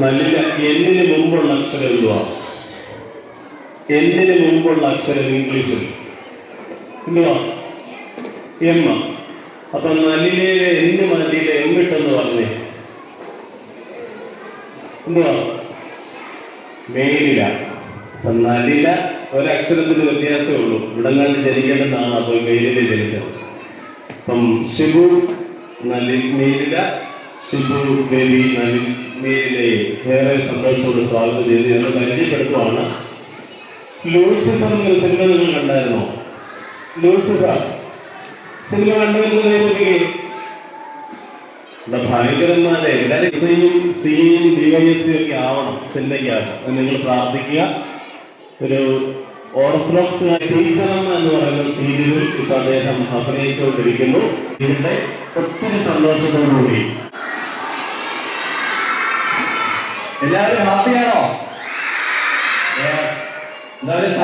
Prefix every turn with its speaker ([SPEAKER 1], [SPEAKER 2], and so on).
[SPEAKER 1] നല്ല എന്നിന് മുമ്പുള്ള അക്ഷരം എന്തുവാ? എന്നിന് മുമ്പുള്ള അക്ഷരം ഇംഗ്ലീഷിൽ എന്തുവാ? എം. അപ്പൊ നല്ലിലെ എന്ന് മല്ലിയിലെ എമ്മിട്ടെന്ന് പറഞ്ഞേ എന്തുവാ? മേലില. അപ്പൊ നല്ലില ഒരക്ഷരത്തിന് വ്യത്യാസമേ ഉള്ളൂ. ഇവിടങ്ങളിൽ ജനിക്കേണ്ടതാണ്. അപ്പൊ മേലിലെ ജനിച്ചത്. അപ്പം ഷിബു മേലില, ഷിബു ബേബി മേലിലെ ഏറെ സന്തോഷത്തോട് സ്വാഗതം ചെയ്ത് ഞങ്ങൾ പരിചയപ്പെടുത്തുവാണ്. ലൂസിഫർ എന്നൊരു സിനിമ നിങ്ങൾ കണ്ടായിരുന്നോ? ലൂസിഫർ സിനിമ കണ്ടുവരുന്നതിനെ ഭയങ്കരന്മാരെ എല്ലാവരും സിയും ഡിവൈഎസ്സി ഒക്കെ ആവണം സിനിമയ്ക്കാണ്. നിങ്ങൾ പ്രാർത്ഥിക്കുക. ഒരു ഓർത്തഡോക്സ് ടീച്ചറമ്മ എന്ന് പറയുന്ന സീരിയലിൽ ഇപ്പൊ അദ്ദേഹം അഭിനയിച്ചുകൊണ്ടിരിക്കുന്നു. ഇതിന്റെ ഒത്തിരി സന്തോഷത്തോടുകൂടി
[SPEAKER 2] എല്ലാവരും ഹാപ്പിയാണോ? എല്ലാവരും